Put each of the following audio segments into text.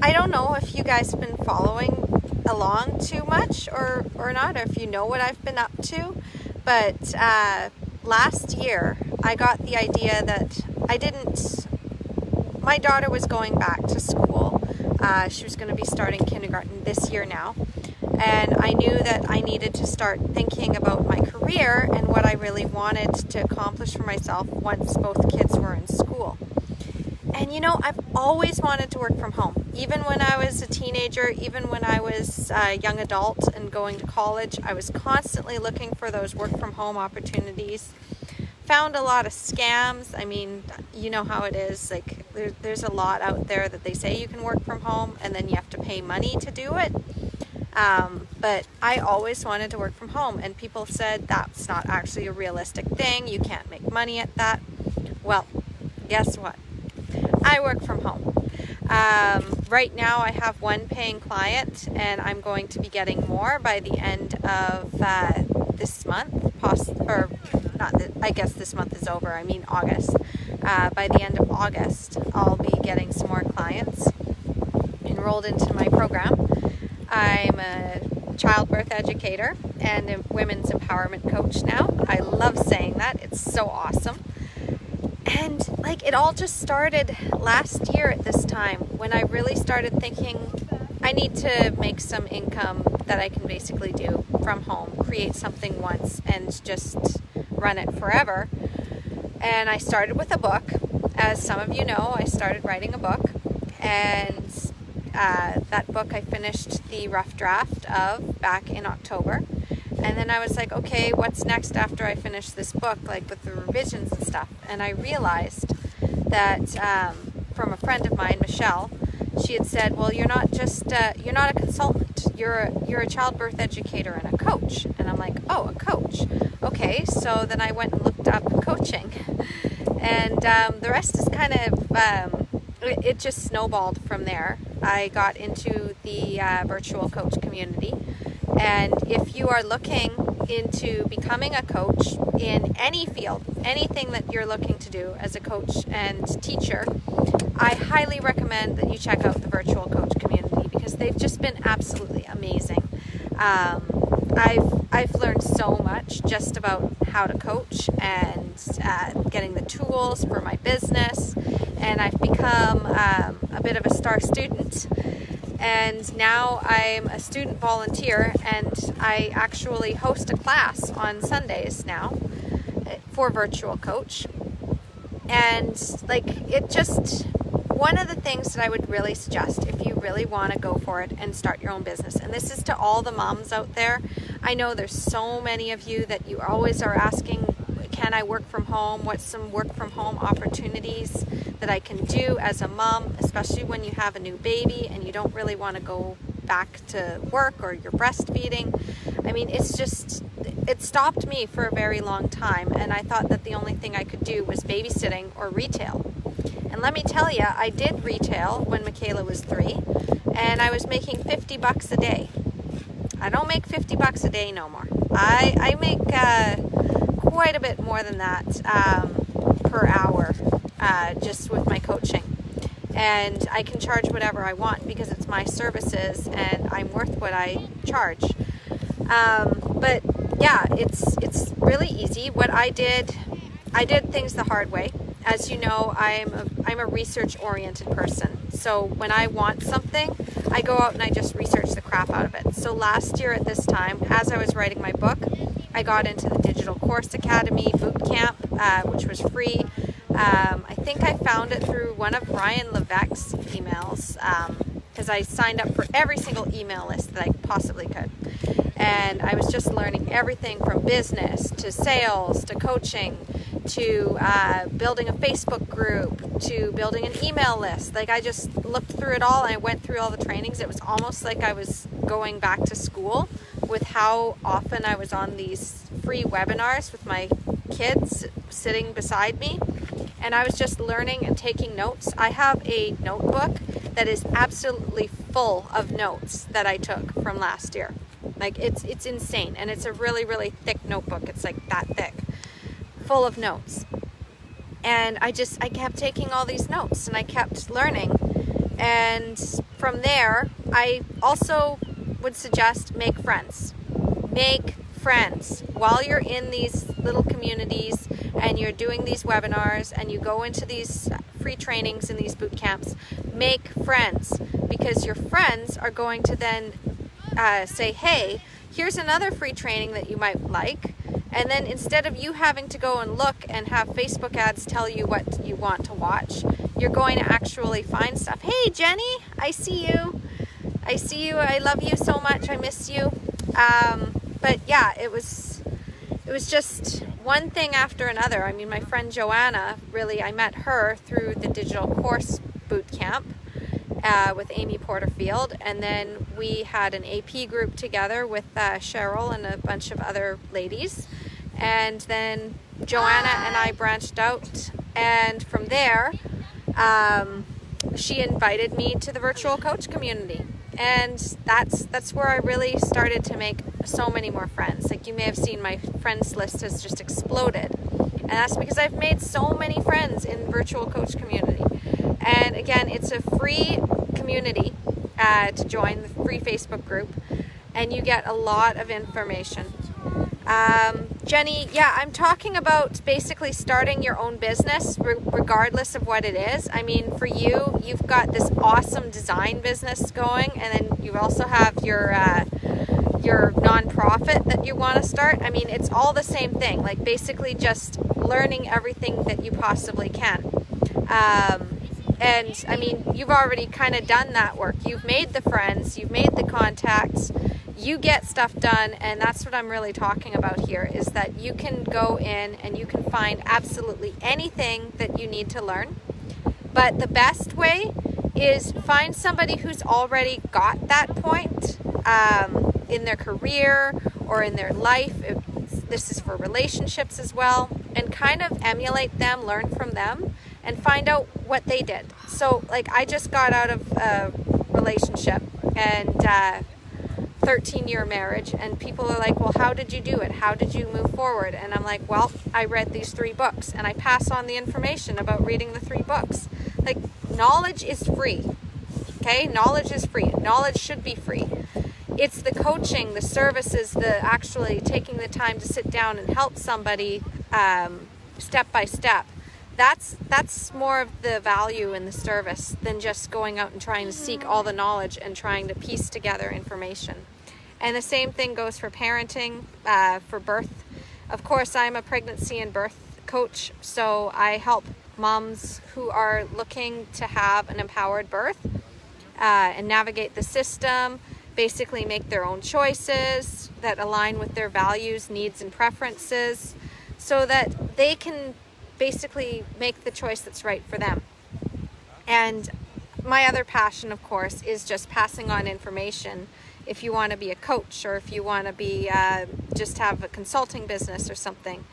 I don't know if you guys have been following along too much or not, or if you know what I've been up to, but last year I got the idea that my daughter was going back to school. She was going to be starting kindergarten this year now, and I knew that I needed to start thinking about my career and what I really wanted to accomplish for myself once both kids were in school. And I've always wanted to work from home. Even when I was a teenager, even when I was a young adult and going to college, I was constantly looking for those work from home opportunities. Found a lot of scams. I mean, you know how it is. Like there's a lot out there that they say you can work from home and then you have to pay money to do it. But I always wanted to work from home, and people said that's not actually a realistic thing. You can't make money at that. Well, guess what? I work from home. Right now I have one paying client, and I'm going to be getting more by the end of this month. I guess this month is over. I mean August. By the end of August, I'll be getting some more clients enrolled into my program. I'm a childbirth educator and a women's empowerment coach now. I love saying that. It's so awesome. And it all just started last year at this time when I really started thinking I need to make some income that I can basically do from home, create something once and just run it forever. And I started with a book. As some of you know, I started writing a book, and that book I finished the rough draft of back in October. And then I was like, okay, what's next after I finish this book, with the revisions and stuff? And I realized that from a friend of mine, Michelle, she had said, well, you're not a consultant. You're a childbirth educator and a coach. And I'm like, oh, a coach. Okay, so then I went and looked up coaching. And the rest is kind of, it just snowballed from there. I got into the virtual coach community. And if you are looking into becoming a coach in any field, anything that you're looking to do as a coach and teacher, I highly recommend that you check out the virtual coach community because they've just been absolutely amazing. I've learned so much just about how to coach and getting the tools for my business, and I've become a bit of a star student. And now I'm a student volunteer, and I actually host a class on Sundays now for virtual coach. And one of the things that I would really suggest if you really want to go for it and start your own business, and this is to all the moms out there. I know there's so many of you that you always are asking, can I work from home? What's some work from home opportunities that I can do as a mom, especially when you have a new baby and you don't really want to go back to work or you're breastfeeding? I mean, it stopped me for a very long time, and I thought that the only thing I could do was babysitting or retail. And let me tell you, I did retail when Michaela was 3, and I was making $50 a day. I don't make $50 a day no more. I make quite a bit more than that per hour just with my coaching. And I can charge whatever I want because it's my services and I'm worth what I charge. But yeah, it's really easy. What I did things the hard way. As you know, I'm a research-oriented person. So when I want something, I go out and I just research the crap out of it. So last year at this time, as I was writing my book, I got into the Digital Course Academy boot camp, which was free. I think I found it through one of Brian Levesque's emails because I signed up for every single email list that I possibly could. And I was just learning everything from business to sales to coaching to building a Facebook group to building an email list. I just looked through it all and I went through all the trainings. It was almost like I was going back to school with how often I was on these free webinars with my kids sitting beside me. And I was just learning and taking notes. I have a notebook that is absolutely full of notes that I took from last year. It's insane. And it's a really, really thick notebook. It's that thick, full of notes. And I kept taking all these notes and I kept learning. And from there, I also would suggest make friends. Make friends while you're in these little communities and you're doing these webinars and you go into these free trainings and these boot camps. Make friends, because your friends are going to then say, hey, here's another free training that you might like. And then instead of you having to go and look and have Facebook ads tell you what you want to watch, you're going to actually find stuff. Hey, Jenny, I see you. I see you. I love you so much. I miss you. But yeah, it was just one thing after another. I mean, my friend Joanna, really, I met her through the digital course boot camp with Amy Porterfield. And then we had an AP group together with Cheryl and a bunch of other ladies. And then Joanna and I branched out. And from there, she invited me to the virtual coach community. And that's where I really started to make so many more friends. Like, you may have seen, my friends list has just exploded. And that's because I've made so many friends in virtual coach community. And again, it's a free community to join, the free Facebook group, and you get a lot of information. Jenny, yeah, I'm talking about basically starting your own business regardless of what it is. I mean, for you, you've got this awesome design business going, and then you also have your nonprofit that you want to start. I mean, it's all the same thing, like basically just learning everything that you possibly can. And I mean, you've already kind of done that work. You've made the friends, you've made the contacts, you get stuff done, and that's what I'm really talking about here, is that you can go in and you can find absolutely anything that you need to learn. But the best way is find somebody who's already got that point in their career or in their life. This is for relationships as well, and kind of emulate them, learn from them, and find out what they did. So, like, I just got out of a relationship and 13-year marriage, and people are like, well, how did you do it? How did you move forward? And I'm like, well, I read these 3 books, and I pass on the information about reading the 3 books. Like, knowledge is free. Okay? Knowledge is free. Knowledge should be free. It's the coaching, the services, the actually taking the time to sit down and help somebody step by step. That's more of the value in the service than just going out and trying to seek all the knowledge and trying to piece together information. And the same thing goes for parenting, for birth. Of course, I'm a pregnancy and birth coach, so I help moms who are looking to have an empowered birth and navigate the system, basically make their own choices that align with their values, needs, and preferences, so that they can basically make the choice that's right for them. And my other passion, of course, is just passing on information. If you want to be a coach, or if you want to be just have a consulting business or something,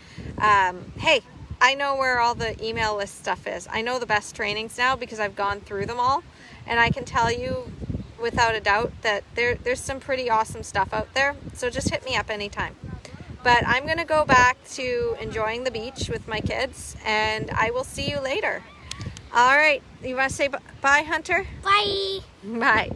hey, I know where all the email list stuff is. I know the best trainings now because I've gone through them all, and I can tell you without a doubt that there's some pretty awesome stuff out there. So just hit me up anytime. But I'm going to go back to enjoying the beach with my kids, and I will see you later. All right. You want to say bye, Hunter? Bye. Bye.